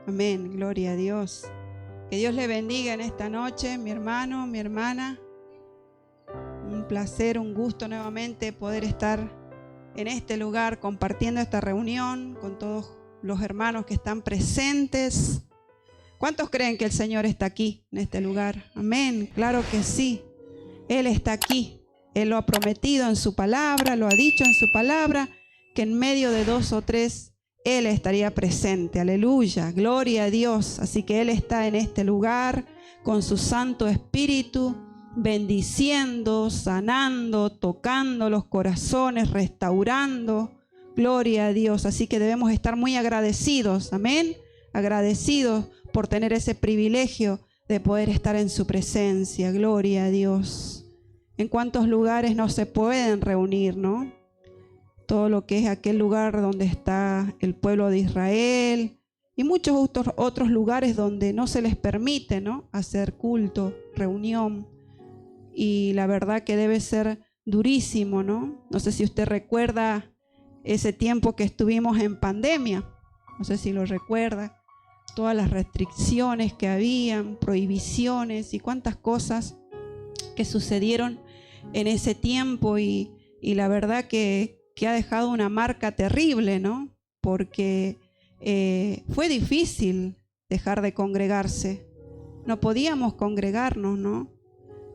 Amén, gloria a Dios. Que Dios le bendiga en esta noche, mi hermano, mi hermana. Un placer, un gusto nuevamente poder estar en este lugar compartiendo esta reunión con todos los hermanos que están presentes. ¿Cuántos creen que el Señor está aquí en este lugar? Amén, claro que sí. Él está aquí. Él lo ha prometido en su palabra, lo ha dicho en su palabra, que en medio de 2 o 3 Él estaría presente. Aleluya, gloria a Dios. Así que Él está en este lugar con su Santo Espíritu, bendiciendo, sanando, tocando los corazones, restaurando. Gloria a Dios. Así que debemos estar muy agradecidos, amén, agradecidos por tener ese privilegio de poder estar en su presencia. Gloria a Dios. En cuántos lugares no se pueden reunir, ¿no? Todo lo que es aquel lugar donde está el pueblo de Israel y muchos otros lugares donde no se les permite, ¿no?, hacer culto, reunión. Y la verdad que debe ser durísimo, ¿no? No sé si usted recuerda ese tiempo que estuvimos en pandemia, no sé si lo recuerda, todas las restricciones que habían, prohibiciones y cuántas cosas que sucedieron en ese tiempo y la verdad que ha dejado una marca terrible, ¿no? Porque fue difícil dejar de congregarse, no podíamos congregarnos, ¿no?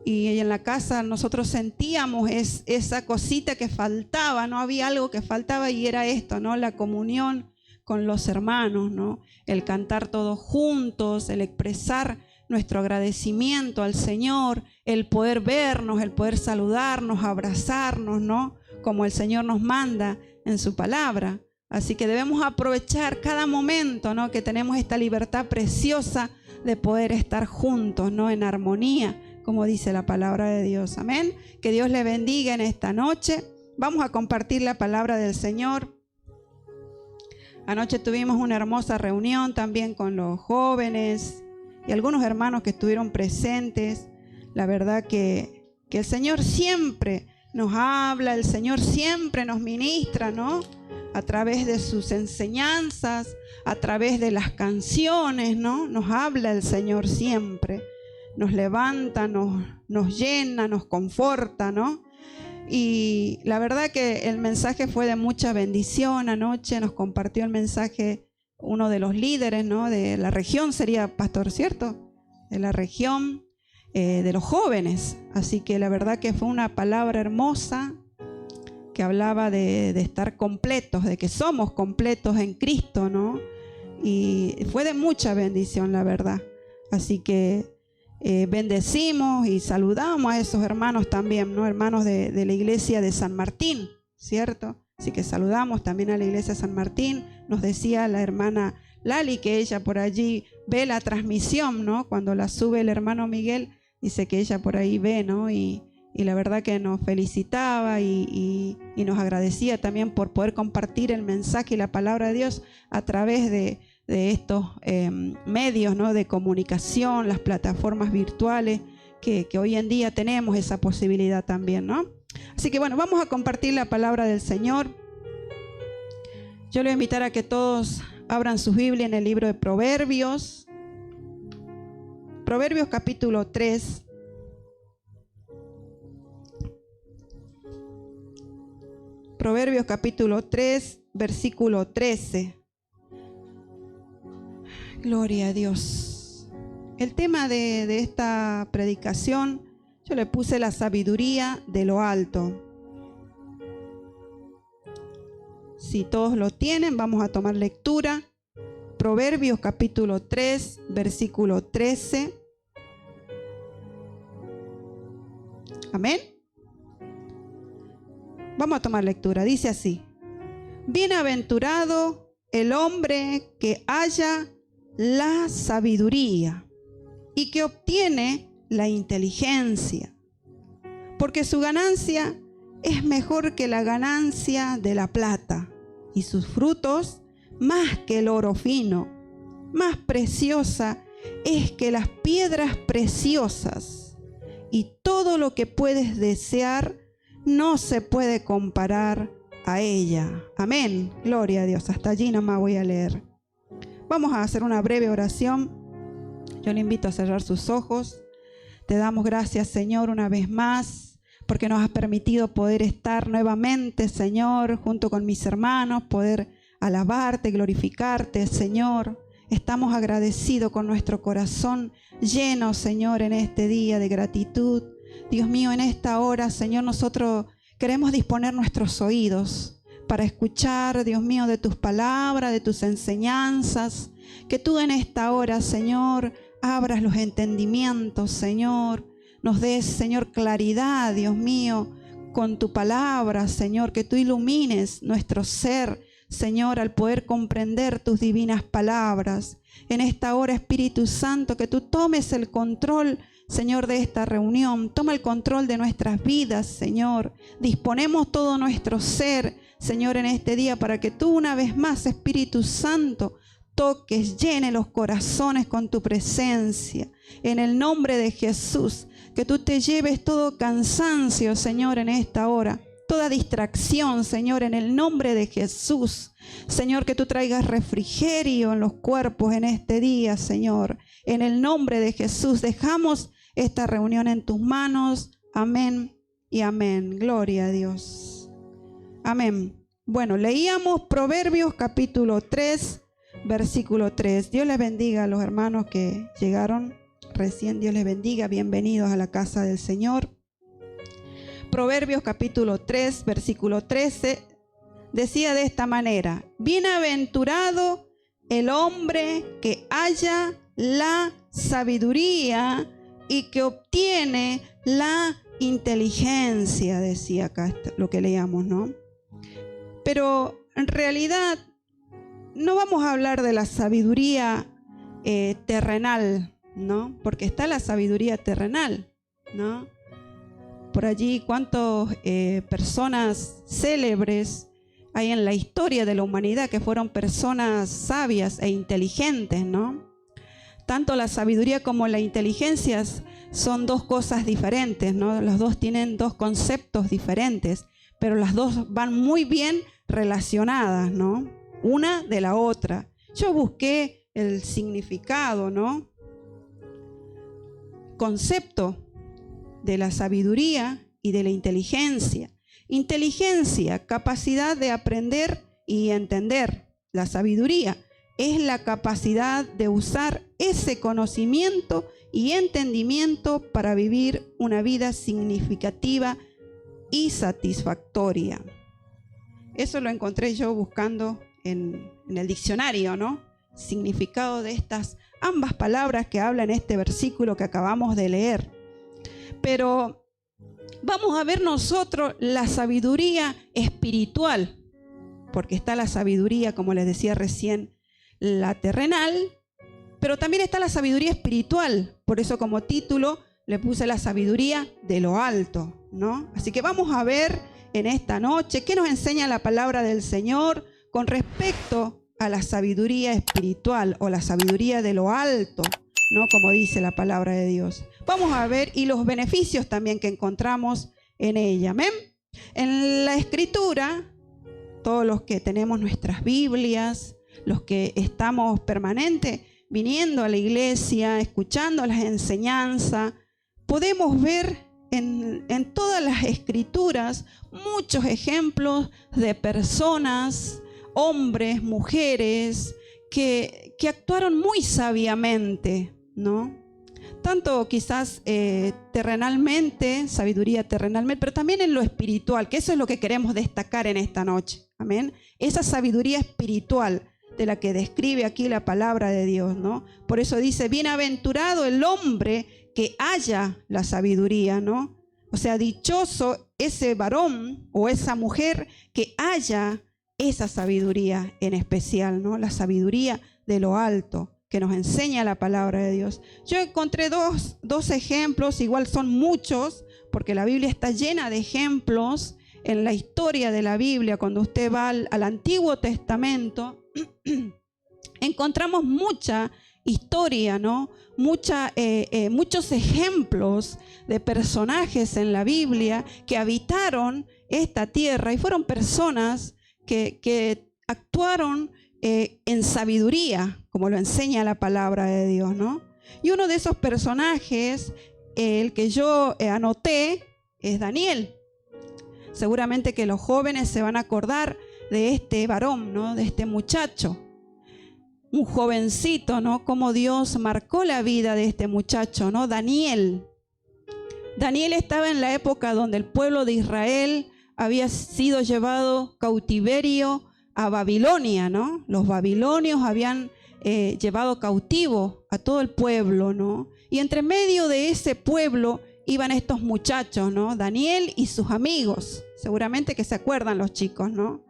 Y en la casa nosotros sentíamos esa cosita que faltaba, ¿no? Había algo que faltaba y era esto, ¿no? La comunión con los hermanos, ¿no? El cantar todos juntos, el expresar nuestro agradecimiento al Señor, el poder vernos, el poder saludarnos, abrazarnos, ¿no?, como el Señor nos manda en su palabra. Así que debemos aprovechar cada momento, ¿no?, que tenemos esta libertad preciosa de poder estar juntos, ¿no?, en armonía, como dice la palabra de Dios. Amén. Que Dios le bendiga en esta noche. Vamos a compartir la palabra del Señor. Anoche tuvimos una hermosa reunión también con los jóvenes y algunos hermanos que estuvieron presentes. La verdad que el Señor siempre nos habla, el Señor siempre nos ministra, ¿no?, a través de sus enseñanzas, a través de las canciones, ¿no? Nos habla el Señor siempre, nos levanta, nos llena, nos conforta, ¿no? Y la verdad que el mensaje fue de mucha bendición. Anoche nos compartió el mensaje uno de los líderes, ¿no?, de la región, sería pastor, ¿cierto?, de la región, de los jóvenes. Así que la verdad que fue una palabra hermosa que hablaba de estar completos, de que somos completos en Cristo, ¿no? Y fue de mucha bendición, la verdad. Así que bendecimos y saludamos a esos hermanos también, ¿no?, hermanos de la iglesia de San Martín, ¿cierto? Así que saludamos también a la iglesia de San Martín. Nos decía la hermana Lali que ella por allí ve la transmisión, ¿no? Cuando la sube el hermano Miguel, dice que ella por ahí ve, ¿no? Y la verdad que nos felicitaba y nos agradecía también por poder compartir el mensaje y la palabra de Dios a través de estos medios, ¿no?, de comunicación, las plataformas virtuales que hoy en día tenemos esa posibilidad también, ¿no? Así que bueno, vamos a compartir la palabra del Señor. Yo les voy a invitar a que todos abran su Biblia en el libro de Proverbios. Proverbios capítulo 3. Proverbios capítulo 3, versículo 13. Gloria a Dios. El tema de esta predicación, yo le puse la sabiduría de lo alto. Si todos lo tienen, vamos a tomar lectura. Proverbios capítulo 3, versículo 13. Amén. Vamos a tomar lectura. Dice así: bienaventurado el hombre que halla la sabiduría y que obtiene la inteligencia, porque su ganancia es mejor que la ganancia de la plata, y sus frutos más que el oro fino. Más preciosa es que las piedras preciosas, y todo lo que puedes desear no se puede comparar a ella. Amén. Gloria a Dios. Hasta allí nomás voy a leer. Vamos a hacer una breve oración. Yo le invito a cerrar sus ojos. Te damos gracias, Señor, una vez más, porque nos has permitido poder estar nuevamente, Señor, junto con mis hermanos, poder alabarte, glorificarte, Señor. Estamos agradecidos con nuestro corazón lleno, Señor, en este día de gratitud. Dios mío, en esta hora, Señor, nosotros queremos disponer nuestros oídos para escuchar, Dios mío, de tus palabras, de tus enseñanzas. Que tú en esta hora, Señor, abras los entendimientos, Señor. Nos des, Señor, claridad, Dios mío, con tu palabra, Señor. Que tú ilumines nuestro ser, Señor, al poder comprender tus divinas palabras. En esta hora, Espíritu Santo, que tú tomes el control, Señor, de esta reunión. Toma el control de nuestras vidas, Señor. Disponemos todo nuestro ser, Señor, en este día para que tú una vez más, Espíritu Santo, toques, llene los corazones con tu presencia. En el nombre de Jesús, que tú te lleves todo cansancio, Señor, en esta hora. Toda distracción, Señor, en el nombre de Jesús. Señor, que tú traigas refrigerio en los cuerpos en este día, Señor. En el nombre de Jesús, dejamos esta reunión en tus manos. Amén y amén. Gloria a Dios. Amén. Bueno, leíamos Proverbios capítulo 3, versículo 3. Dios les bendiga a los hermanos que llegaron recién. Dios les bendiga. Bienvenidos a la casa del Señor. Proverbios capítulo 3, versículo 13, decía de esta manera: bienaventurado el hombre que halla la sabiduría y que obtiene la inteligencia, decía acá lo que leíamos, ¿no? Pero en realidad no vamos a hablar de la sabiduría terrenal, ¿no? Porque está la sabiduría terrenal, ¿no? Por allí, cuántas personas célebres hay en la historia de la humanidad que fueron personas sabias e inteligentes, ¿no? Tanto la sabiduría como la inteligencia son dos cosas diferentes, ¿no? Los dos tienen dos conceptos diferentes, pero las dos van muy bien relacionadas, ¿no? Una de la otra. Yo busqué el significado, ¿no? Concepto de la sabiduría y de la inteligencia. Inteligencia, capacidad de aprender y entender. La sabiduría es la capacidad de usar ese conocimiento y entendimiento para vivir una vida significativa y satisfactoria. Eso lo encontré yo buscando en el diccionario, ¿no? Significado de estas ambas palabras que habla en este versículo que acabamos de leer. Pero vamos a ver nosotros la sabiduría espiritual, porque está la sabiduría, como les decía recién, la terrenal, pero también está la sabiduría espiritual. Por eso como título le puse la sabiduría de lo alto, ¿no? Así que vamos a ver en esta noche qué nos enseña la palabra del Señor con respecto a la sabiduría espiritual o la sabiduría de lo alto, ¿no? Como dice la palabra de Dios. Vamos a ver y los beneficios también que encontramos en ella. ¿Amén? En la Escritura, todos los que tenemos nuestras Biblias, los que estamos permanente viniendo a la iglesia, escuchando las enseñanzas, podemos ver en todas las Escrituras muchos ejemplos de personas, hombres, mujeres, que actuaron muy sabiamente, ¿no? Tanto quizás terrenalmente, sabiduría terrenalmente, pero también en lo espiritual, que eso es lo que queremos destacar en esta noche. Amén. Esa sabiduría espiritual de la que describe aquí la palabra de Dios, ¿no? Por eso dice, bienaventurado el hombre que haya la sabiduría, ¿no? O sea, dichoso ese varón o esa mujer que haya esa sabiduría en especial, ¿no? La sabiduría de lo alto que nos enseña la palabra de Dios. Yo encontré dos ejemplos, igual son muchos, porque la Biblia está llena de ejemplos en la historia de la Biblia. Cuando usted va al Antiguo Testamento, encontramos mucha historia, ¿no? Muchos ejemplos de personajes en la Biblia que habitaron esta tierra y fueron personas que actuaron en en sabiduría, como lo enseña la palabra de Dios, ¿no? Y uno de esos personajes, el que yo anoté, es Daniel. Seguramente que los jóvenes se van a acordar de este varón, ¿no? De este muchacho. Un jovencito, ¿no? Cómo Dios marcó la vida de este muchacho, ¿no? Daniel. Daniel estaba en la época donde el pueblo de Israel había sido llevado cautiverio a Babilonia, ¿no? Los babilonios habían llevado cautivo a todo el pueblo, ¿no? Y entre medio de ese pueblo iban estos muchachos, ¿no? Daniel y sus amigos. Seguramente que se acuerdan los chicos, ¿no?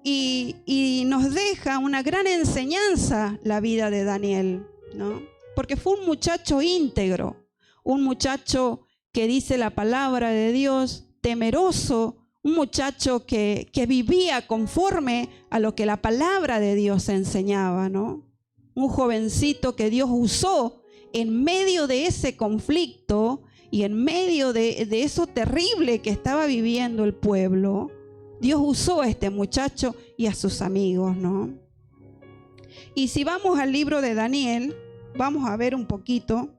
Y nos deja una gran enseñanza la vida de Daniel, ¿no? Porque fue un muchacho íntegro, un muchacho que dice la palabra de Dios, temeroso, un muchacho que vivía conforme a lo que la palabra de Dios enseñaba, ¿no? Un jovencito que Dios usó en medio de ese conflicto y en medio de eso terrible que estaba viviendo el pueblo. Dios usó a este muchacho y a sus amigos, ¿no? Y si vamos al libro de Daniel, vamos a ver un poquito,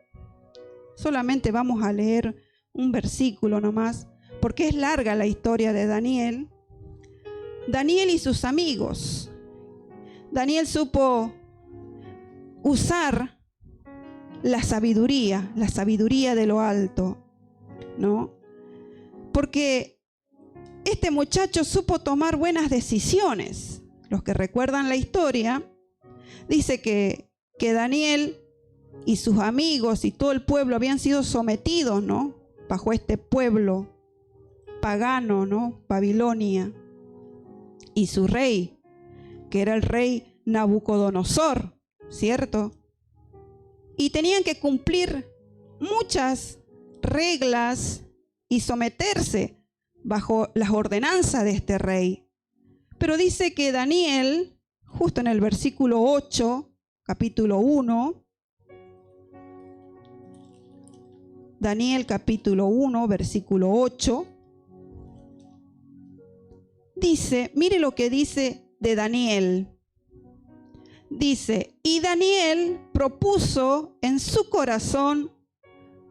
solamente vamos a leer un versículo nomás, porque es larga la historia de Daniel. Daniel y sus amigos. Daniel supo usar la sabiduría de lo alto, ¿no? Porque este muchacho supo tomar buenas decisiones. Los que recuerdan la historia, dice que Daniel y sus amigos y todo el pueblo habían sido sometidos, ¿no? Bajo este pueblo pagano, ¿no? Babilonia. Y su rey, que era el rey Nabucodonosor, ¿cierto? Y tenían que cumplir muchas reglas y someterse bajo las ordenanzas de este rey. Pero dice que Daniel, justo en el versículo 8, capítulo 1, Daniel capítulo 1, versículo 8, dice, mire lo que dice de Daniel. Dice, y Daniel propuso en su corazón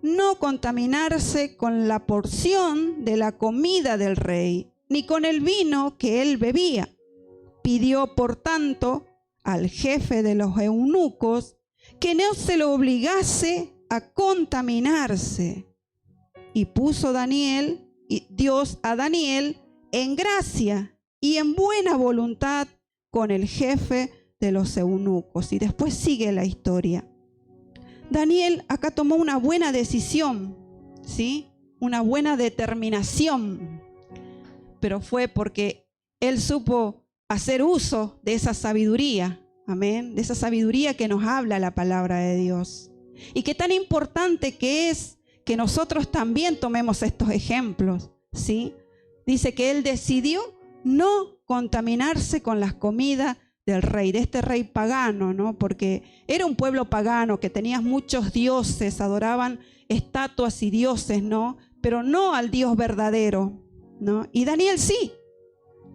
no contaminarse con la porción de la comida del rey, ni con el vino que él bebía. Pidió, por tanto, al jefe de los eunucos que no se lo obligase a contaminarse. Y puso Dios a Daniel en gracia y en buena voluntad con el jefe de los eunucos. Y después sigue la historia. Daniel acá tomó una buena decisión, ¿sí? Una buena determinación, pero fue porque él supo hacer uso de esa sabiduría, amén, de esa sabiduría que nos habla la palabra de Dios. Y qué tan importante que es que nosotros también tomemos estos ejemplos, ¿sí? Dice que él decidió no contaminarse con las comidas del rey, de este rey pagano, ¿no? Porque era un pueblo pagano que tenía muchos dioses, adoraban estatuas y dioses, ¿no? Pero no al Dios verdadero, ¿no? Y Daniel sí.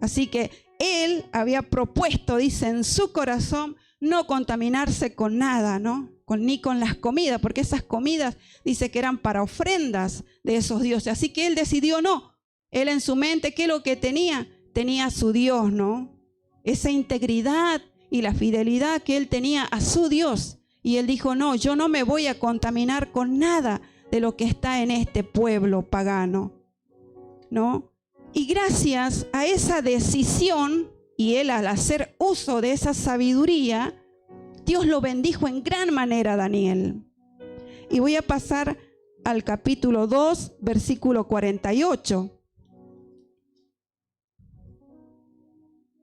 Así que él había propuesto, dice, en su corazón no contaminarse con nada, ¿no? Ni con las comidas, porque esas comidas dice que eran para ofrendas de esos dioses. Así que él decidió no. Él en su mente, ¿qué es lo que tenía? Tenía a su Dios, ¿no? Esa integridad y la fidelidad que él tenía a su Dios. Y él dijo, no, yo no me voy a contaminar con nada de lo que está en este pueblo pagano, ¿no? Y gracias a esa decisión y él al hacer uso de esa sabiduría, Dios lo bendijo en gran manera a Daniel. Y voy a pasar al capítulo 2, versículo 48.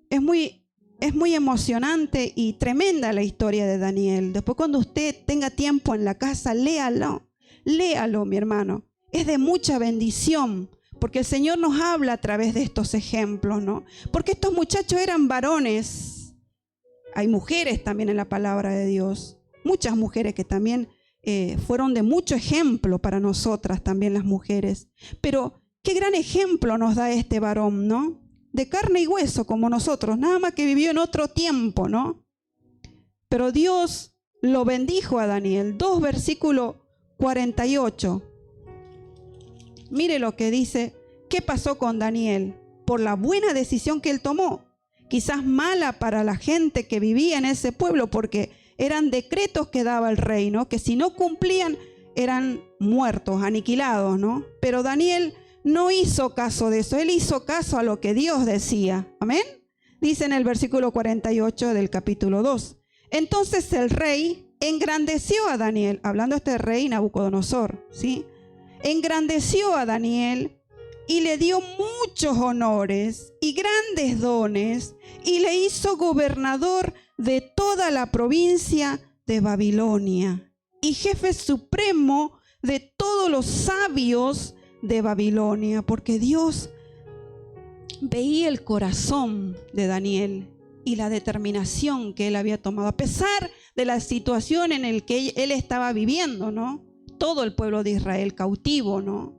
Es muy emocionante y tremenda la historia de Daniel. Después cuando usted tenga tiempo en la casa, léalo, mi hermano. Es de mucha bendición, porque el Señor nos habla a través de estos ejemplos, ¿no? Porque estos muchachos eran varones. Hay mujeres también en la palabra de Dios. Muchas mujeres que también fueron de mucho ejemplo para nosotras también las mujeres. Pero qué gran ejemplo nos da este varón, ¿no? de carne y hueso como nosotros, nada más que vivió en otro tiempo, ¿no? Pero Dios lo bendijo a Daniel. 2 versículo 48. Mire lo que dice, ¿qué pasó con Daniel? Por la buena decisión que él tomó, quizás mala para la gente que vivía en ese pueblo, porque eran decretos que daba el rey, ¿no? Que si no cumplían eran muertos, aniquilados, ¿no? Pero Daniel no hizo caso de eso, él hizo caso a lo que Dios decía. Amén. Dice en el versículo 48 del capítulo 2. Entonces el rey engrandeció a Daniel, hablando este rey Nabucodonosor, ¿sí? Engrandeció a Daniel y le dio muchos honores y grandes dones y le hizo gobernador de toda la provincia de Babilonia y jefe supremo de todos los sabios de Babilonia, porque Dios veía el corazón de Daniel y la determinación que él había tomado, a pesar de la situación en la que él estaba viviendo, ¿no? Todo el pueblo de Israel cautivo, ¿no?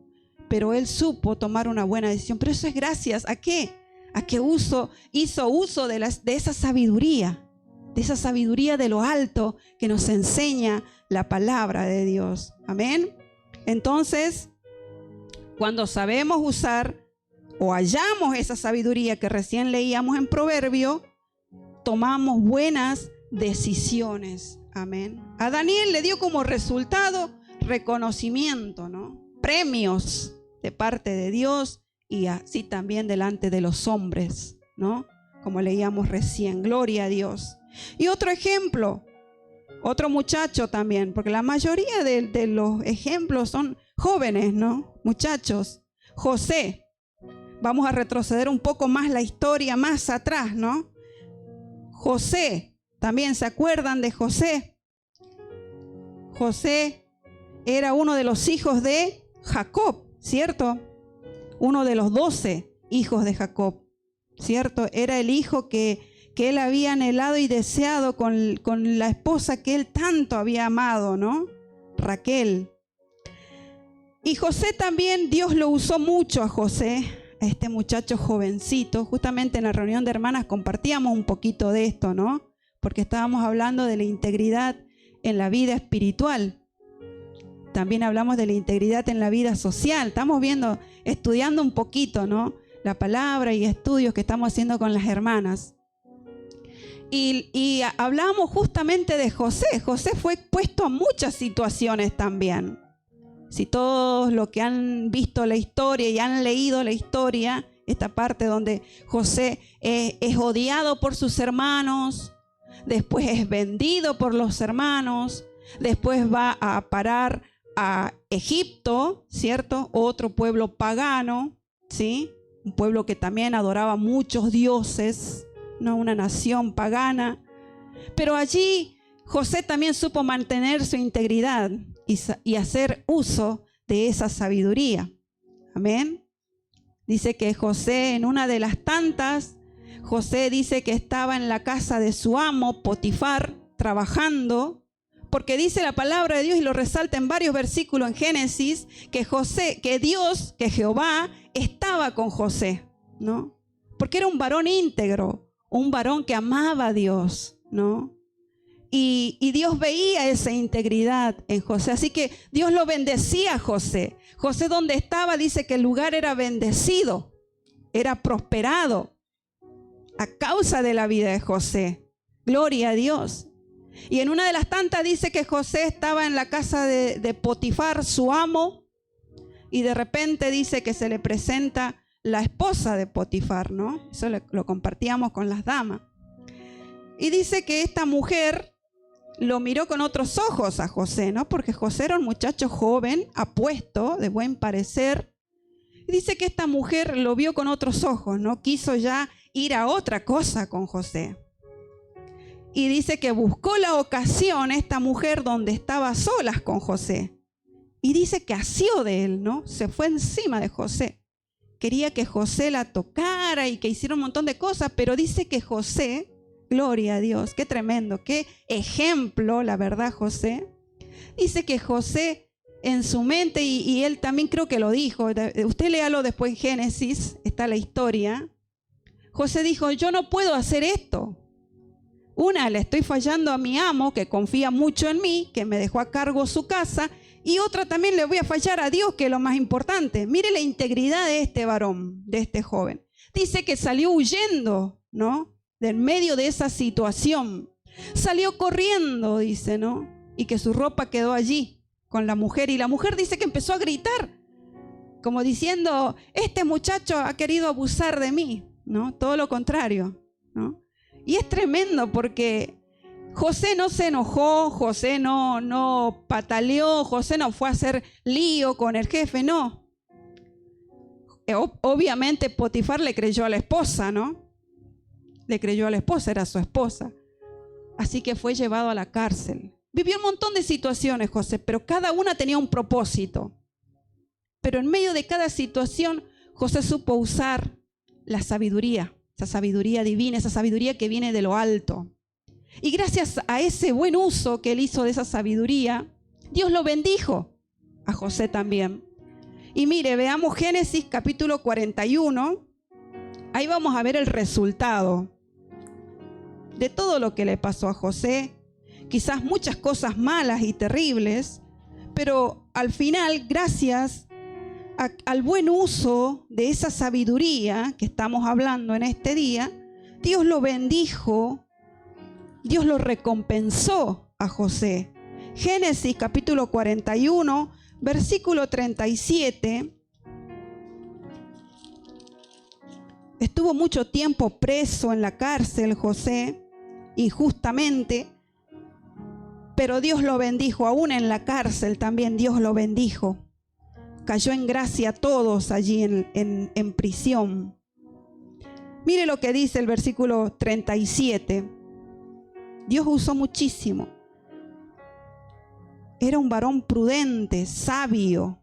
Pero él supo tomar una buena decisión. Pero eso es gracias ¿a qué? A que hizo uso de esa sabiduría, de lo alto que nos enseña la palabra de Dios. Amén. Entonces, cuando sabemos usar o hallamos esa sabiduría que recién leíamos en Proverbio, tomamos buenas decisiones. Amén. A Daniel le dio como resultado reconocimiento, ¿no? Premios de parte de Dios y así también delante de los hombres, ¿no? Como leíamos recién, gloria a Dios. Y otro ejemplo, otro muchacho también, porque la mayoría de los ejemplos son jóvenes, ¿no? Muchachos. José. Vamos a retroceder un poco más la historia, más atrás, ¿no? José, también se acuerdan de José. José era uno de los hijos de Jacob, ¿cierto? Uno de los 12 hijos de Jacob, ¿cierto? Era el hijo que él había anhelado y deseado con la esposa que él tanto había amado, ¿no? Raquel. Y José también, Dios lo usó mucho a José, a este muchacho jovencito. Justamente en la reunión de hermanas compartíamos un poquito de esto, ¿no? Porque estábamos hablando de la integridad en la vida espiritual. También hablamos de la integridad en la vida social. Estamos estudiando un poquito, ¿no? La palabra y estudios que estamos haciendo con las hermanas. Y hablamos justamente de José. José fue expuesto a muchas situaciones también. Si todos los que han visto la historia y han leído la historia, esta parte donde José es odiado por sus hermanos, después es vendido por los hermanos, después va a parar a Egipto, ¿cierto? Otro pueblo pagano, ¿sí? Un pueblo que también adoraba muchos dioses, ¿no? Una nación pagana. Pero allí José también supo mantener su integridad y hacer uso de esa sabiduría. Amén. Dice que José, en una de las tantas, José dice que estaba en la casa de su amo, Potifar, trabajando, porque dice la palabra de Dios y lo resalta en varios versículos en Génesis, que Jehová estaba con José, ¿no? Porque era un varón íntegro, un varón que amaba a Dios, ¿no? Y Dios veía esa integridad en José. Así que Dios lo bendecía a José. José donde estaba dice que el lugar era bendecido, era prosperado a causa de la vida de José. Gloria a Dios. Y en una de las tantas dice que José estaba en la casa de Potifar, su amo, y de repente dice que se le presenta la esposa de Potifar, ¿no? Eso lo compartíamos con las damas. Y dice que esta mujer lo miró con otros ojos a José, ¿no? Porque José era un muchacho joven, apuesto, de buen parecer. Y dice que esta mujer lo vio con otros ojos, ¿no? Quiso ya ir a otra cosa con José. Y dice que buscó la ocasión esta mujer donde estaba a solas con José. Y dice que asió de él, ¿no? Se fue encima de José. Quería que José la tocara y que hiciera un montón de cosas, pero dice que José, gloria a Dios, qué tremendo, qué ejemplo, la verdad, José. Dice que José en su mente, y él también creo que lo dijo, usted léalo después en Génesis, está la historia. José dijo, yo no puedo hacer esto. Una, le estoy fallando a mi amo, que confía mucho en mí, que me dejó a cargo su casa, y otra también le voy a fallar a Dios, que es lo más importante. Mire la integridad de este varón, de este joven. Dice que salió huyendo, ¿no? Del medio de esa situación. Salió corriendo, dice, ¿no? Y que su ropa quedó allí con la mujer. Y la mujer dice que empezó a gritar, como diciendo, este muchacho ha querido abusar de mí, ¿no? Todo lo contrario, ¿no? Y es tremendo porque José no se enojó, José no pataleó, José no fue a hacer lío con el jefe, no. Obviamente Potifar le creyó a la esposa, ¿no? Le creyó a la esposa, era su esposa. Así que fue llevado a la cárcel. Vivió un montón de situaciones, José, pero cada una tenía un propósito. Pero en medio de cada situación, José supo usar la sabiduría, esa sabiduría divina, esa sabiduría que viene de lo alto. Y gracias a ese buen uso que él hizo de esa sabiduría, Dios lo bendijo a José también. Y mire, veamos Génesis capítulo 41. Ahí vamos a ver el resultado de todo lo que le pasó a José. Quizás muchas cosas malas y terribles, pero al final, gracias al buen uso de esa sabiduría que estamos hablando en este día, Dios lo bendijo, Dios lo recompensó a José. Génesis capítulo 41, versículo 37. Estuvo mucho tiempo preso en la cárcel José, injustamente, pero Dios lo bendijo, aún en la cárcel también Dios lo bendijo. Cayó en gracia a todos allí en prisión. Mire lo que dice el versículo 37. Dios usó muchísimo. Era un varón prudente, sabio.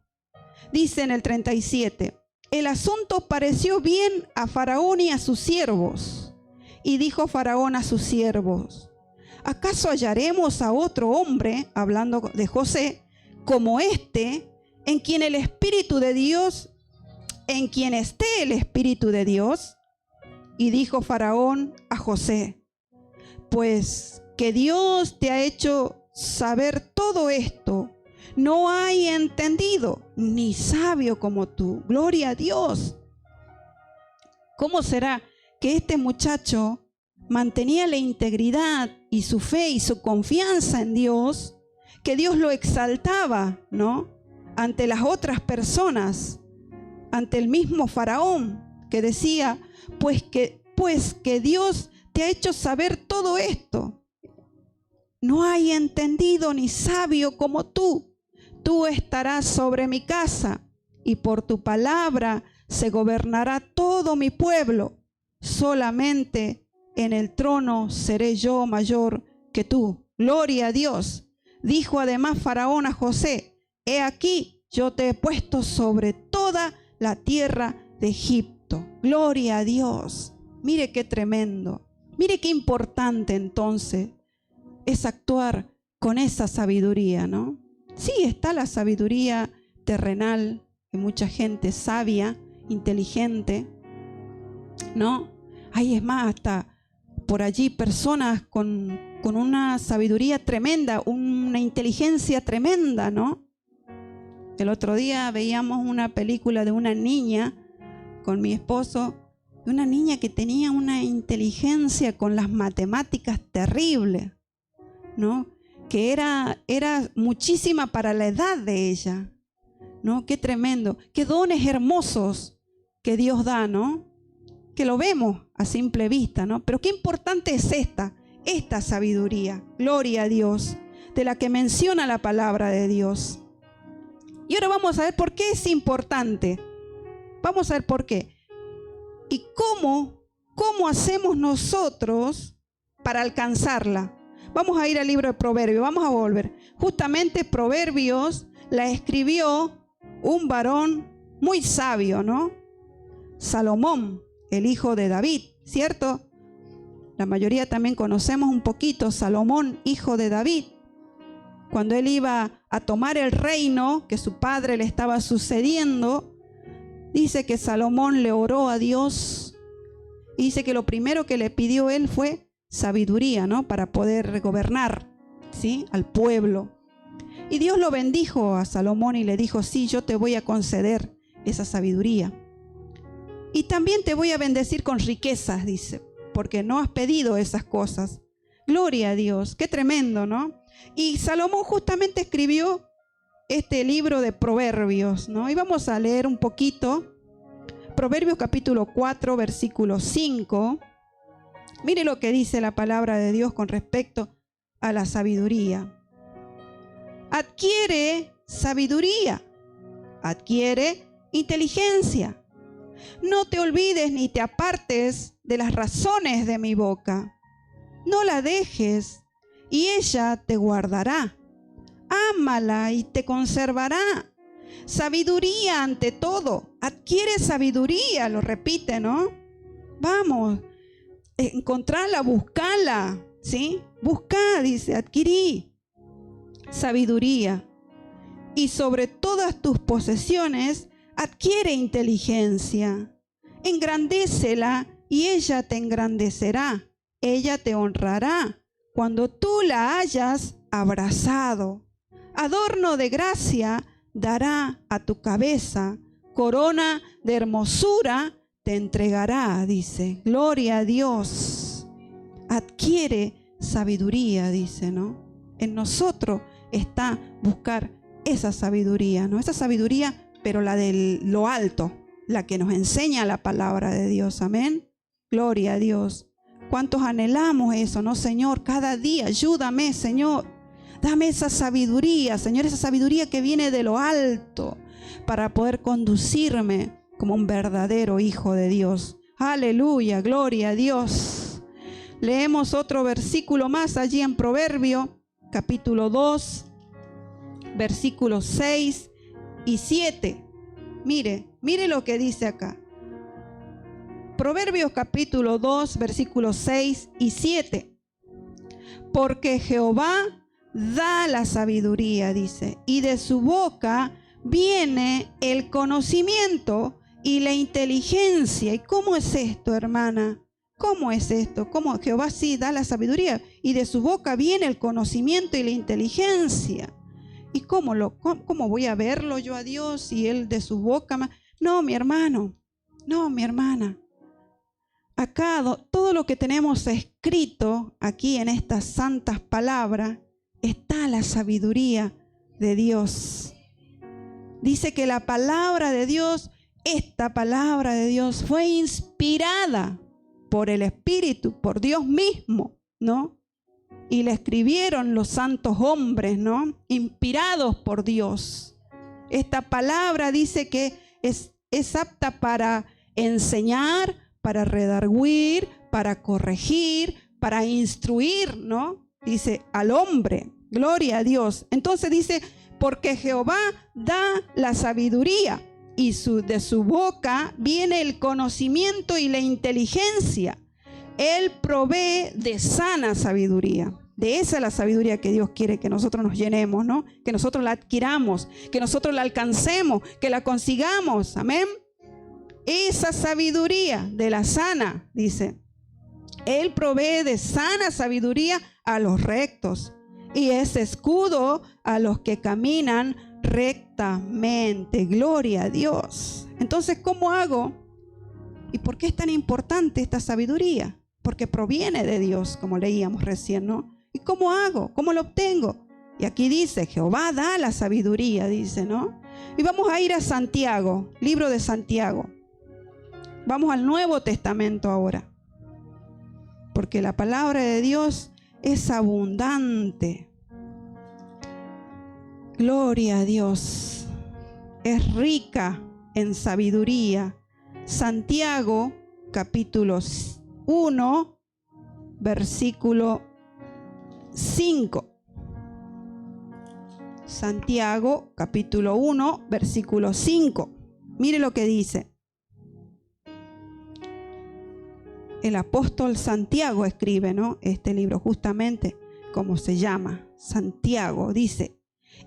Dice en el 37, el asunto pareció bien a Faraón y a sus siervos. Y dijo Faraón a sus siervos, ¿acaso hallaremos a otro hombre, hablando de José, como este, en quien el Espíritu de Dios, en quien esté el Espíritu de Dios? Y dijo Faraón a José, pues que Dios te ha hecho saber todo esto, no hay entendido ni sabio como tú. Gloria a Dios. ¿Cómo será que este muchacho mantenía la integridad y su fe y su confianza en Dios, que Dios lo exaltaba, ¿no? Ante las otras personas, ante el mismo Faraón, que decía, pues que Dios te ha hecho saber todo esto. No hay entendido ni sabio como tú. Tú estarás sobre mi casa, y por tu palabra se gobernará todo mi pueblo. Solamente en el trono seré yo mayor que tú. Gloria a Dios. Dijo además Faraón a José, he aquí, yo te he puesto sobre toda la tierra de Egipto. Gloria a Dios. Mire qué tremendo. Mire qué importante entonces es actuar con esa sabiduría, ¿no? Sí, está la sabiduría terrenal, de mucha gente sabia, inteligente, ¿no? Hay, es más, hasta por allí personas con una sabiduría tremenda, una inteligencia tremenda, ¿no? El otro día veíamos una película de una niña con mi esposo, de una niña que tenía una inteligencia con las matemáticas terrible, ¿no? Que era muchísima para la edad de ella, ¿no? Qué tremendo, qué dones hermosos que Dios da, ¿no? Que lo vemos a simple vista, ¿no? Pero qué importante es esta sabiduría, gloria a Dios, de la que menciona la palabra de Dios. Y ahora vamos a ver por qué es importante. Vamos a ver por qué. Y cómo hacemos nosotros para alcanzarla. Vamos a ir al libro de Proverbios, vamos a volver. Justamente Proverbios la escribió un varón muy sabio, ¿no? Salomón, el hijo de David, ¿cierto? La mayoría también conocemos un poquito Salomón, hijo de David. Cuando él iba a tomar el reino que su padre le estaba sucediendo, dice que Salomón le oró a Dios Y dice que lo primero que le pidió él fue sabiduría, ¿no? Para poder gobernar, ¿sí? Al pueblo. Y Dios lo bendijo a Salomón y le dijo, sí, yo te voy a conceder esa sabiduría. Y también te voy a bendecir con riquezas, dice, porque no has pedido esas cosas. Gloria a Dios, qué tremendo, ¿no? Y Salomón justamente escribió este libro de Proverbios, ¿no? Y vamos a leer un poquito. Proverbios capítulo 4, versículo 5. Mire lo que dice la palabra de Dios con respecto a la sabiduría. Adquiere sabiduría, adquiere inteligencia. No te olvides ni te apartes de las razones de mi boca. No la dejes y ella te guardará. Ámala y te conservará. Sabiduría ante todo. Adquiere sabiduría, lo repite, ¿no? Vamos, encontrarla, buscala, ¿sí? Busca, dice, adquirí sabiduría. Y sobre todas tus posesiones, adquiere inteligencia. Engrandécela y ella te engrandecerá. Ella te honrará cuando tú la hayas abrazado. Adorno de gracia dará a tu cabeza, corona de hermosura te entregará, dice. Gloria a Dios. Adquiere sabiduría, dice, ¿no? En nosotros está buscar esa sabiduría, ¿no? Esa sabiduría, pero la de lo alto, la que nos enseña la palabra de Dios. Amén. Gloria a Dios. ¿Cuántos anhelamos eso, no, Señor? Cada día, ayúdame, Señor. Dame esa sabiduría, Señor, esa sabiduría que viene de lo alto para poder conducirme como un verdadero hijo de Dios. Aleluya, gloria a Dios. Leemos otro versículo más allí en Proverbio, capítulo 2, versículos 6 y 7. Mire lo que dice acá. Proverbios capítulo 2, versículos 6 y 7. Porque Jehová da la sabiduría, dice, y de su boca viene el conocimiento y la inteligencia. ¿Y cómo es esto, hermana? ¿Cómo es esto? ¿Cómo Jehová sí da la sabiduría y de su boca viene el conocimiento y la inteligencia? ¿Y cómo voy a verlo yo a Dios y él de su boca? No, mi hermano, no, mi hermana. Acá todo lo que tenemos escrito aquí en estas santas palabras está la sabiduría de Dios. Dice que la palabra de Dios, esta palabra de Dios fue inspirada por el Espíritu, por Dios mismo, ¿no? Y la escribieron los santos hombres, ¿no? Inspirados por Dios. Esta palabra dice que es apta para enseñar, para redarguir, para corregir, para instruir, ¿no? Dice al hombre, gloria a Dios. Entonces dice, porque Jehová da la sabiduría y de su boca viene el conocimiento y la inteligencia. Él provee de sana sabiduría. De esa es la sabiduría que Dios quiere que nosotros nos llenemos, ¿no? Que nosotros la adquiramos, que nosotros la alcancemos, que la consigamos. Amén. Esa sabiduría de la sana, dice, Él provee de sana sabiduría a los rectos y es escudo a los que caminan rectamente. Gloria a Dios. Entonces, ¿cómo hago? ¿Y por qué es tan importante esta sabiduría? Porque proviene de Dios, como leíamos recién, ¿no? ¿Y cómo hago? ¿Cómo lo obtengo? Y aquí dice, Jehová da la sabiduría, dice, ¿no? Y vamos a ir a Santiago, libro de Santiago. Vamos al Nuevo Testamento ahora, porque la palabra de Dios es abundante. Gloria a Dios. Es rica en sabiduría. Santiago, capítulo 1, versículo 5. Santiago, capítulo 1, versículo 5. Mire lo que dice. El apóstol Santiago escribe, ¿no? Este libro, justamente como se llama, Santiago, dice: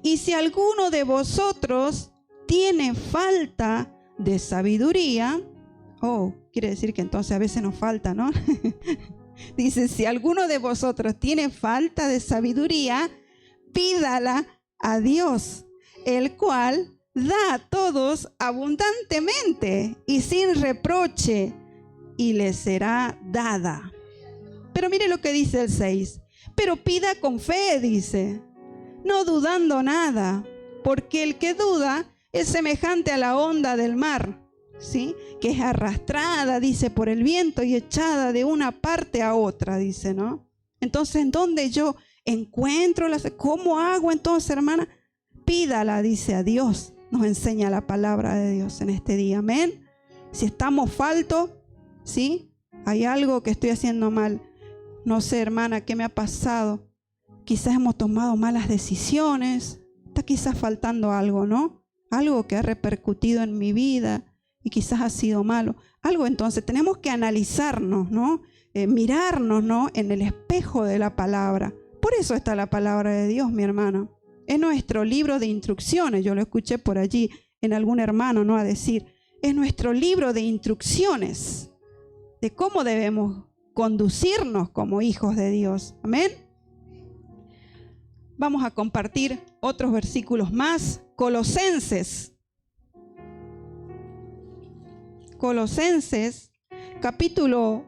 y si alguno de vosotros tiene falta de sabiduría, Oh, quiere decir que entonces a veces nos falta, ¿no? Dice, si alguno de vosotros tiene falta de sabiduría, pídala a Dios, el cual da a todos abundantemente y sin reproche, y le será dada. Pero mire lo que dice el 6. Pero pida con fe, dice, no dudando nada, porque el que duda es semejante a la onda del mar, ¿sí? Que es arrastrada, dice, por el viento y echada de una parte a otra, dice, ¿no? Entonces, ¿en dónde yo encuentro cómo hago entonces, hermana? Pídala, dice, a Dios. Nos enseña la palabra de Dios en este día, amén. Si estamos faltos, ¿sí? Hay algo que estoy haciendo mal. No sé, hermana, ¿qué me ha pasado? Quizás hemos tomado malas decisiones. Está quizás faltando algo, ¿no? Algo que ha repercutido en mi vida y quizás ha sido malo. Algo, entonces tenemos que analizarnos, ¿no? Mirarnos, ¿no? En el espejo de la palabra. Por eso está la palabra de Dios, mi hermano. Es nuestro libro de instrucciones. Yo lo escuché por allí en algún hermano, ¿no? A decir, es nuestro libro de instrucciones de cómo debemos conducirnos como hijos de Dios. Amén. Vamos a compartir otros versículos más. Colosenses. Colosenses, capítulo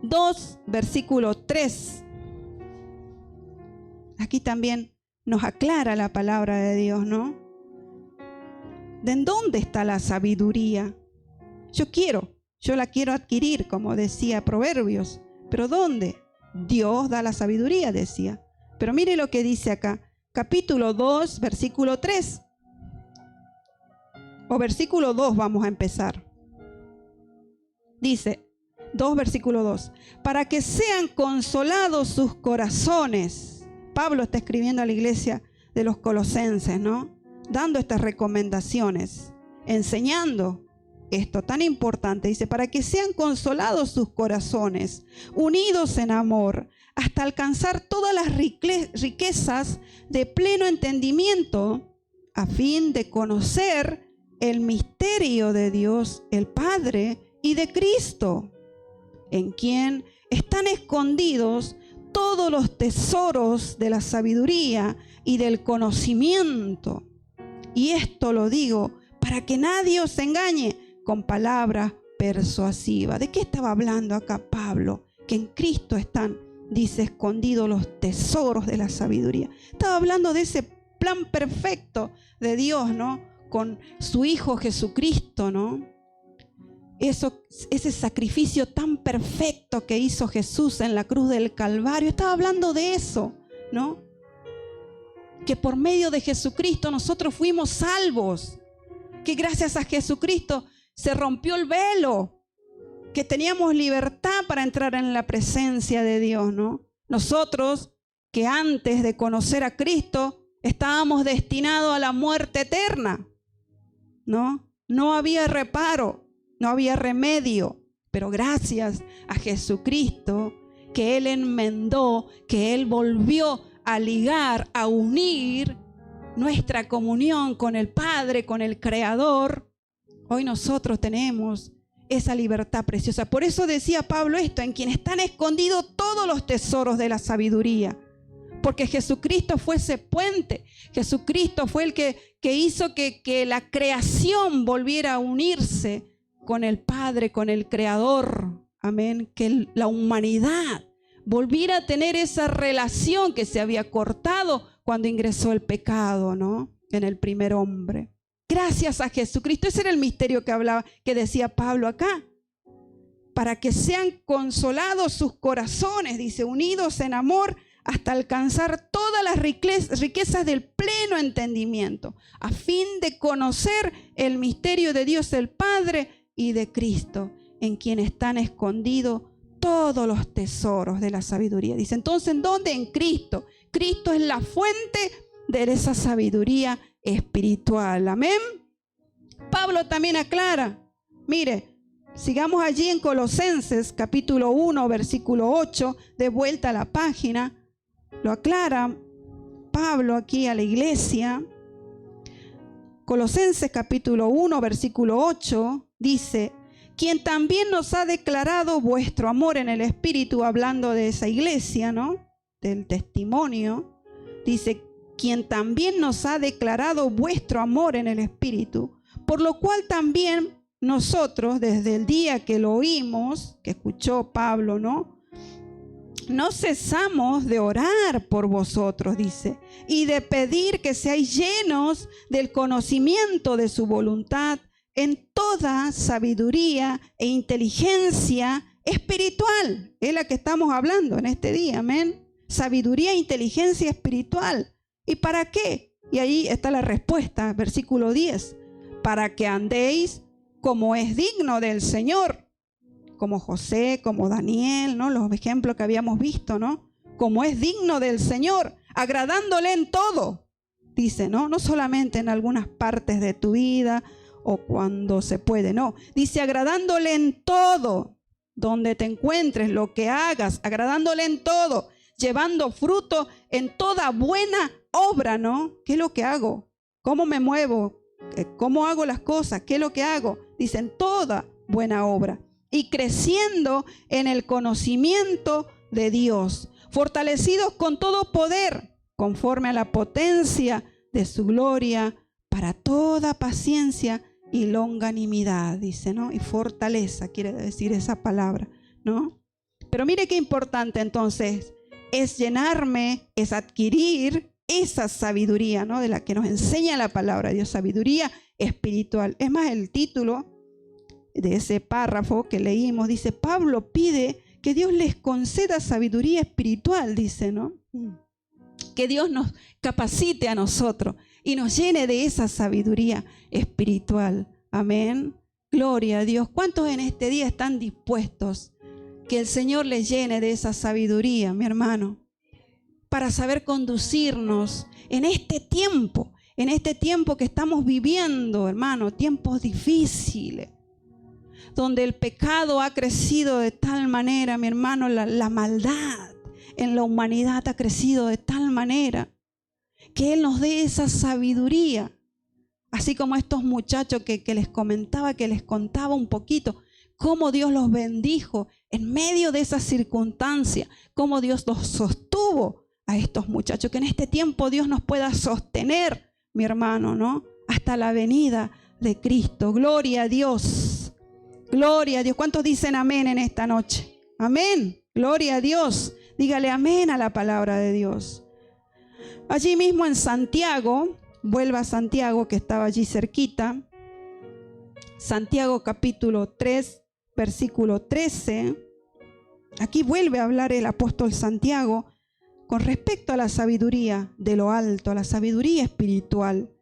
2, versículo 3. Aquí también nos aclara la palabra de Dios, ¿no? ¿De dónde está la sabiduría? Yo la quiero adquirir, como decía Proverbios. ¿Pero dónde? Dios da la sabiduría, decía. Pero mire lo que dice acá, capítulo 2, versículo 3. O versículo 2 vamos a empezar. Dice, 2, versículo 2. Para que sean consolados sus corazones. Pablo está escribiendo a la iglesia de los Colosenses, ¿no? Dando estas recomendaciones, enseñando esto tan importante. Dice, para que sean consolados sus corazones, unidos en amor, hasta alcanzar todas las riquezas de pleno entendimiento, a fin de conocer el misterio de Dios, el Padre, y de Cristo, en quien están escondidos todos los tesoros de la sabiduría y del conocimiento. Y esto lo digo para que nadie os engañe con palabras persuasivas. ¿De qué estaba hablando acá Pablo? Que en Cristo están, dice, escondidos los tesoros de la sabiduría. Estaba hablando de ese plan perfecto de Dios, ¿no? Con su Hijo Jesucristo, ¿no? Ese sacrificio tan perfecto que hizo Jesús en la cruz del Calvario. Estaba hablando de eso, ¿no? Que por medio de Jesucristo nosotros fuimos salvos. Que gracias a Jesucristo se rompió el velo. Que teníamos libertad para entrar en la presencia de Dios, ¿no? Nosotros que antes de conocer a Cristo estábamos destinados a la muerte eterna, ¿no? No había reparo. No había remedio, pero gracias a Jesucristo, que Él enmendó, que Él volvió a ligar, a unir nuestra comunión con el Padre, con el Creador. Hoy nosotros tenemos esa libertad preciosa. Por eso decía Pablo esto, en quien están escondidos todos los tesoros de la sabiduría. Porque Jesucristo fue ese puente. Jesucristo fue el que hizo que la creación volviera a unirse con el Padre, con el Creador, amén, que la humanidad volviera a tener esa relación que se había cortado cuando ingresó el pecado, ¿no? En el primer hombre. Gracias a Jesucristo, ese era el misterio que decía Pablo acá. Para que sean consolados sus corazones, dice, unidos en amor, hasta alcanzar todas las riquezas del pleno entendimiento, a fin de conocer el misterio de Dios el Padre y de Cristo, en quien están escondidos todos los tesoros de la sabiduría. Dice, entonces, ¿en dónde? En Cristo. Cristo es la fuente de esa sabiduría espiritual. Amén. Pablo también aclara. Mire, sigamos allí en Colosenses, capítulo 1, versículo 8, de vuelta a la página. Lo aclara Pablo aquí a la iglesia. Colosenses capítulo 1, versículo 8, dice quien también nos ha declarado vuestro amor en el Espíritu, hablando de esa iglesia, ¿no? Del testimonio. Dice, quien también nos ha declarado vuestro amor en el Espíritu, por lo cual también nosotros, desde el día que lo oímos, que escuchó Pablo, ¿no? No cesamos de orar por vosotros, dice, y de pedir que seáis llenos del conocimiento de su voluntad en toda sabiduría e inteligencia espiritual. Es la que estamos hablando en este día, amén. Sabiduría e inteligencia espiritual. ¿Y para qué? Y ahí está la respuesta, versículo 10. Para que andéis como es digno del Señor. Como José, como Daniel, ¿no? Los ejemplos que habíamos visto, ¿no? Como es digno del Señor, agradándole en todo, dice, ¿no? No solamente en algunas partes de tu vida o cuando se puede, no. Dice agradándole en todo, donde te encuentres, lo que hagas, agradándole en todo, llevando fruto en toda buena obra, ¿no? ¿Qué es lo que hago? ¿Cómo me muevo? ¿Cómo hago las cosas? ¿Qué es lo que hago? Dice en toda buena obra. Y creciendo en el conocimiento de Dios, fortalecidos con todo poder, conforme a la potencia de su gloria, para toda paciencia y longanimidad, dice, ¿no? Y fortaleza, quiere decir esa palabra, ¿no? Pero mire qué importante entonces, es llenarme, es adquirir esa sabiduría, ¿no? De la que nos enseña la palabra de Dios, sabiduría espiritual. Es más, el título de ese párrafo que leímos, dice, Pablo pide que Dios les conceda sabiduría espiritual, dice, ¿no? Que Dios nos capacite a nosotros y nos llene de esa sabiduría espiritual. Amén. Gloria a Dios. ¿Cuántos en este día están dispuestos que el Señor les llene de esa sabiduría, mi hermano? Para saber conducirnos en este tiempo que estamos viviendo, hermano, tiempos difíciles, donde el pecado ha crecido de tal manera, mi hermano, la maldad en la humanidad ha crecido de tal manera que Él nos dé esa sabiduría. Así como estos muchachos que les comentaba, que les contaba un poquito, cómo Dios los bendijo en medio de esa circunstancia, cómo Dios los sostuvo a estos muchachos, que en este tiempo Dios nos pueda sostener, mi hermano, ¿no? Hasta la venida de Cristo. Gloria a Dios. Gloria a Dios. ¿Cuántos dicen amén en esta noche? Amén. Gloria a Dios. Dígale amén a la palabra de Dios. Allí mismo en Santiago, vuelva a Santiago que estaba allí cerquita. Santiago capítulo 3, versículo 13. Aquí vuelve a hablar el apóstol Santiago con respecto a la sabiduría de lo alto, a la sabiduría espiritual.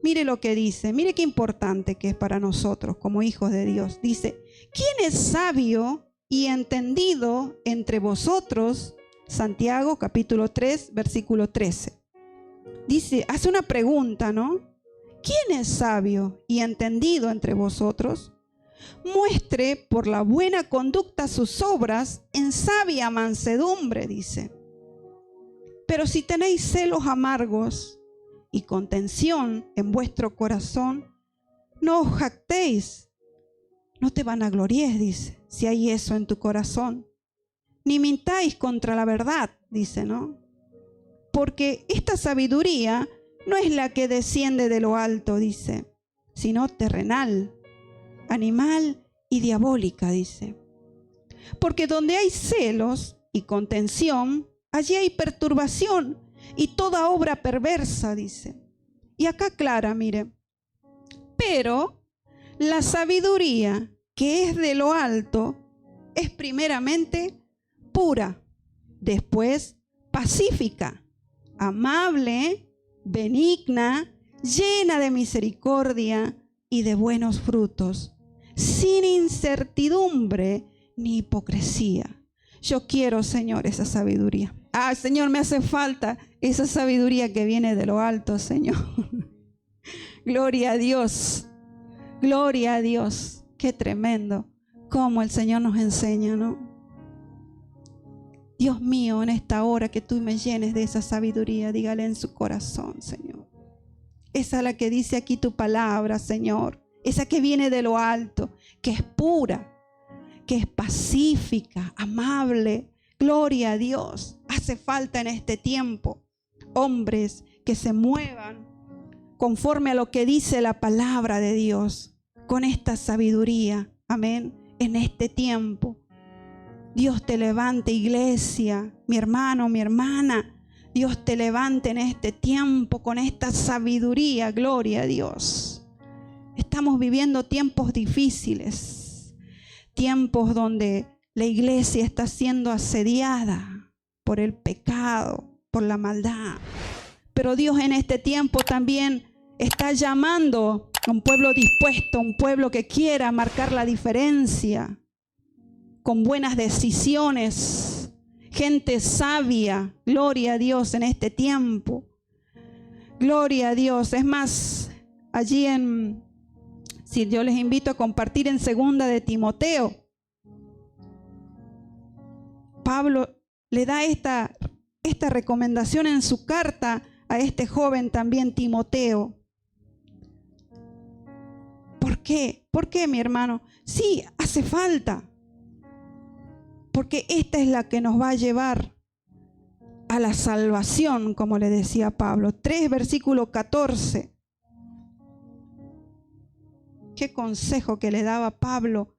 Mire lo que dice, mire qué importante que es para nosotros como hijos de Dios. Dice, ¿quién es sabio y entendido entre vosotros? Santiago capítulo 3, versículo 13. Dice, hace una pregunta, ¿no? ¿Quién es sabio y entendido entre vosotros? Muestre por la buena conducta sus obras en sabia mansedumbre, dice. Pero si tenéis celos amargos y contención en vuestro corazón, no os jactéis, no te vanaglories, dice, si hay eso en tu corazón, ni mintáis contra la verdad, dice, ¿no? Porque esta sabiduría no es la que desciende de lo alto, dice, sino terrenal, animal y diabólica, dice. Porque donde hay celos y contención, allí hay perturbación y toda obra perversa, dice. Y acá aclara, mire, pero la sabiduría que es de lo alto es primeramente pura, después pacífica, amable, benigna, llena de misericordia y de buenos frutos, sin incertidumbre ni hipocresía. Yo quiero, Señor, esa sabiduría. Señor, me hace falta esa sabiduría que viene de lo alto, Señor. Gloria a Dios. Gloria a Dios. Qué tremendo cómo el Señor nos enseña, ¿no? Dios mío, en esta hora que tú me llenes de esa sabiduría, dígale en su corazón, Señor. Esa es la que dice aquí tu palabra, Señor. Esa que viene de lo alto, que es pura, que es pacífica, amable. Gloria a Dios. Hace falta en este tiempo hombres que se muevan conforme a lo que dice la palabra de Dios, con esta sabiduría. Amén. En este tiempo, Dios te levante, iglesia, mi hermano, mi hermana. Dios te levante en este tiempo con esta sabiduría. Gloria a Dios. Estamos viviendo tiempos difíciles, tiempos donde la iglesia está siendo asediada por el pecado, por la maldad. Pero Dios en este tiempo también está llamando a un pueblo dispuesto, un pueblo que quiera marcar la diferencia, con buenas decisiones, gente sabia. Gloria a Dios en este tiempo. Gloria a Dios. Es más, allí si yo les invito a compartir en 2 de Timoteo, Pablo le da esta recomendación en su carta a este joven también Timoteo. ¿Por qué? ¿Por qué, mi hermano? Sí, hace falta. Porque esta es la que nos va a llevar a la salvación, como le decía Pablo. 3, versículo 14. Qué consejo que le daba Pablo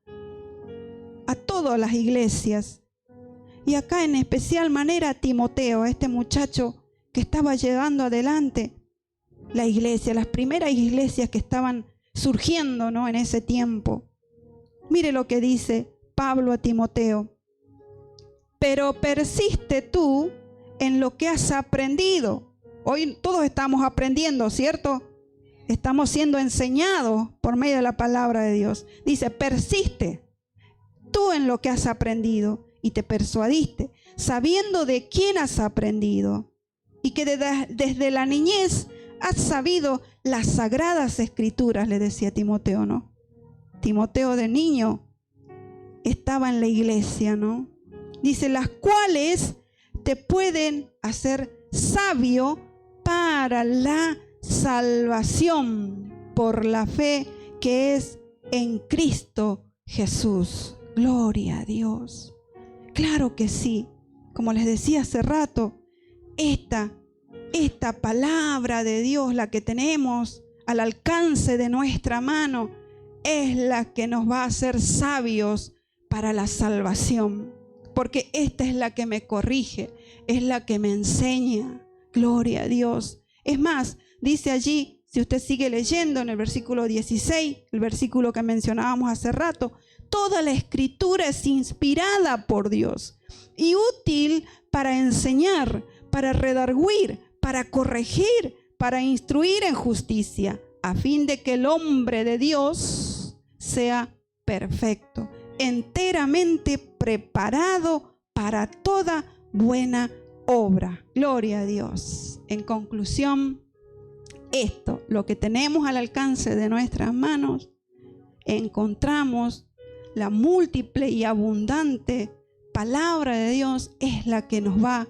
a todas las iglesias. Y acá en especial manera a Timoteo, a este muchacho que estaba llevando adelante la iglesia, las primeras iglesias que estaban surgiendo, ¿no?, en ese tiempo. Mire lo que dice Pablo a Timoteo. Pero persiste tú en lo que has aprendido. Hoy todos estamos aprendiendo, ¿cierto? Estamos siendo enseñados por medio de la palabra de Dios. Dice, persiste tú en lo que has aprendido y te persuadiste, sabiendo de quién has aprendido y que desde la niñez has sabido las sagradas escrituras, le decía Timoteo, ¿no? Timoteo de niño estaba en la iglesia, ¿no? Dice, las cuales te pueden hacer sabio para la salvación por la fe que es en Cristo Jesús. Gloria a Dios. Claro que sí. Como les decía hace rato, esta palabra de Dios, la que tenemos al alcance de nuestra mano, es la que nos va a hacer sabios para la salvación. Porque esta es la que me corrige, es la que me enseña. Gloria a Dios. Es más, dice allí, si usted sigue leyendo en el versículo 16, el versículo que mencionábamos hace rato, toda la escritura es inspirada por Dios y útil para enseñar, para redarguir, para corregir, para instruir en justicia, a fin de que el hombre de Dios sea perfecto, enteramente preparado para toda buena obra. Gloria a Dios. En conclusión, lo que tenemos al alcance de nuestras manos, encontramos la múltiple y abundante palabra de Dios, es la que nos va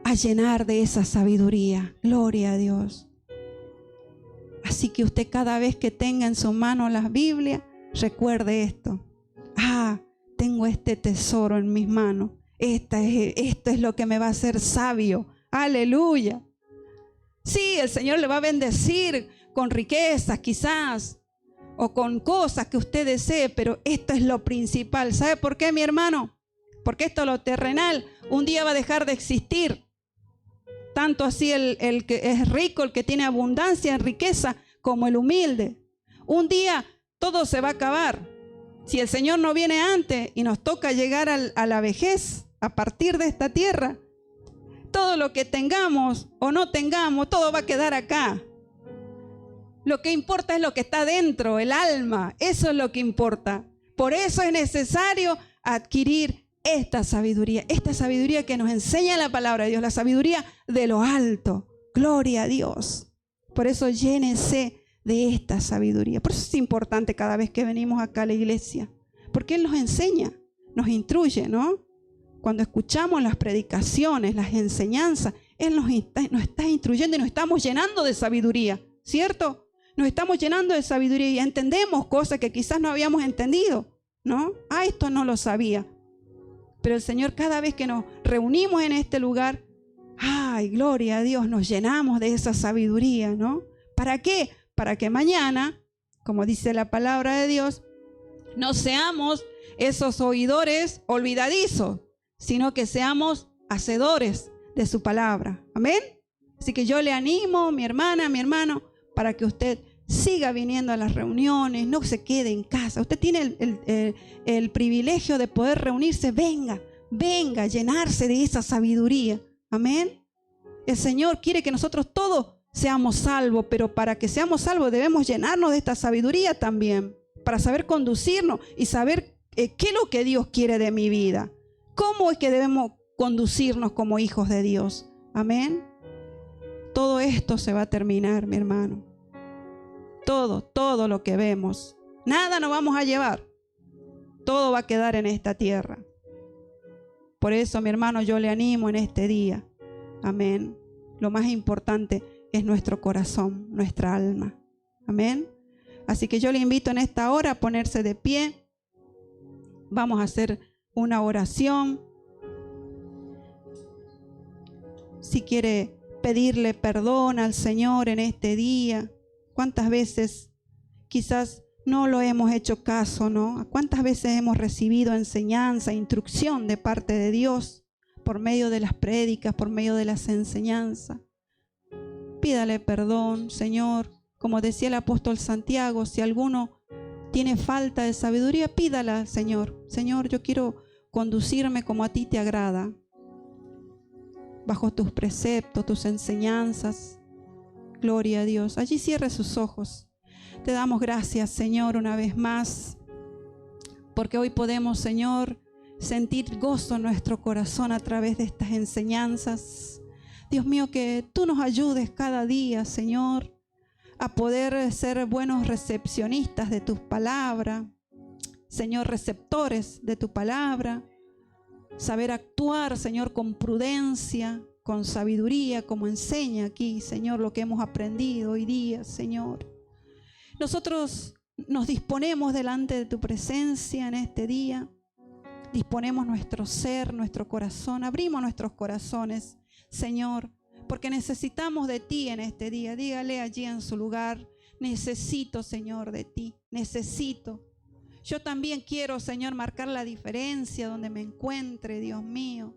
a llenar de esa sabiduría. Gloria a Dios. Así que usted, cada vez que tenga en su mano la Biblia, recuerde esto. Tengo este tesoro en mis manos. Esto es lo que me va a hacer sabio. Aleluya. Sí, el Señor le va a bendecir con riquezas quizás, o con cosas que usted desee, pero esto es lo principal. ¿Sabe por qué, mi hermano? Porque esto, lo terrenal, un día va a dejar de existir. Tanto así el que es rico, el que tiene abundancia en riqueza, como el humilde. Un día todo se va a acabar. Si el Señor no viene antes y nos toca llegar a la vejez, a partir de esta tierra, todo lo que tengamos o no tengamos, todo va a quedar acá. Lo que importa es lo que está dentro, el alma. Eso es lo que importa. Por eso es necesario adquirir esta sabiduría que nos enseña la palabra de Dios, la sabiduría de lo alto. Gloria a Dios. Por eso llénese de esta sabiduría. Por eso es importante cada vez que venimos acá a la iglesia, porque Él nos enseña, nos instruye, ¿no? Cuando escuchamos las predicaciones, las enseñanzas, Él nos está instruyendo y nos estamos llenando de sabiduría, ¿cierto? Nos estamos llenando de sabiduría y entendemos cosas que quizás no habíamos entendido, ¿no? Esto no lo sabía. Pero el Señor, cada vez que nos reunimos en este lugar, ¡ay, gloria a Dios! Nos llenamos de esa sabiduría, ¿no? ¿Para qué? Para que mañana, como dice la palabra de Dios, no seamos esos oidores olvidadizos, sino que seamos hacedores de su palabra. Amén. Así que yo le animo, mi hermana, mi hermano, para que usted siga viniendo a las reuniones, no se quede en casa. Usted tiene el privilegio de poder reunirse. Venga, llenarse de esa sabiduría. Amén. El Señor quiere que nosotros todos seamos salvos, pero para que seamos salvos debemos llenarnos de esta sabiduría también, para saber conducirnos y saber qué es lo que Dios quiere de mi vida. ¿Cómo es que debemos conducirnos como hijos de Dios? Amén. Todo esto se va a terminar, mi hermano. Todo lo que vemos. Nada nos vamos a llevar. Todo va a quedar en esta tierra. Por eso, mi hermano, yo le animo en este día. Amén. Lo más importante es nuestro corazón, nuestra alma. Amén. Así que yo le invito en esta hora a ponerse de pie. Vamos a hacer una oración. Si quiere pedirle perdón al Señor en este día. ¿Cuántas veces quizás no lo hemos hecho caso, no? ¿Cuántas veces hemos recibido enseñanza, instrucción de parte de Dios por medio de las prédicas, por medio de las enseñanzas? Pídale perdón, Señor. Como decía el apóstol Santiago, si alguno tiene falta de sabiduría, pídala, Señor. Señor, yo quiero conducirme como a ti te agrada, bajo tus preceptos, tus enseñanzas. Gloria a Dios. Allí cierre sus ojos. Te damos gracias, Señor, una vez más, porque hoy podemos, Señor, sentir gozo en nuestro corazón a través de estas enseñanzas. Dios mío, que tú nos ayudes cada día, Señor, a poder ser buenos recepcionistas de tu palabra, Señor, receptores de tu palabra, saber actuar, Señor, con prudencia, con sabiduría, como enseña aquí, Señor, lo que hemos aprendido hoy día, Señor. Nosotros nos disponemos delante de tu presencia en este día. Disponemos nuestro ser, nuestro corazón, abrimos nuestros corazones, Señor, porque necesitamos de ti en este día. Dígale allí en su lugar: necesito, Señor, de ti, necesito. Yo también quiero, Señor, marcar la diferencia donde me encuentre, Dios mío.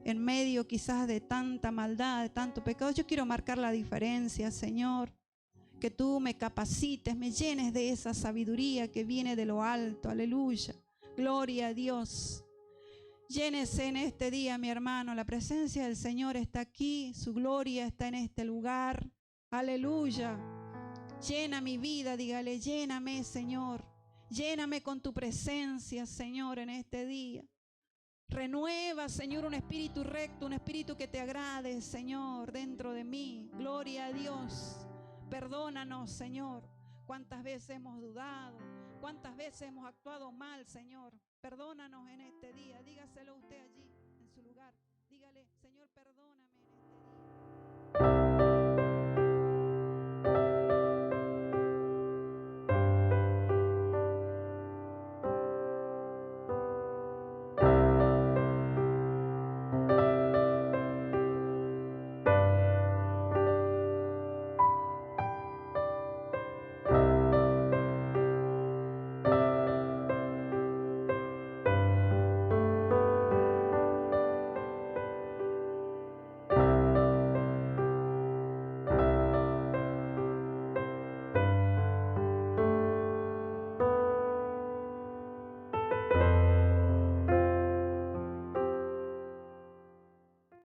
En medio quizás de tanta maldad, de tanto pecado, yo quiero marcar la diferencia, Señor. Que tú me capacites, me llenes de esa sabiduría que viene de lo alto. Aleluya. Gloria a Dios. Llénese en este día, mi hermano. La presencia del Señor está aquí. Su gloria está en este lugar. Aleluya. Llena mi vida, dígale: lléname, Señor. Lléname con tu presencia, Señor, en este día. Renueva, Señor, un espíritu recto, un espíritu que te agrade, Señor, dentro de mí. Gloria a Dios. Perdónanos, Señor, cuántas veces hemos dudado, cuántas veces hemos actuado mal, Señor. Perdónanos en este día. Dígaselo usted allí.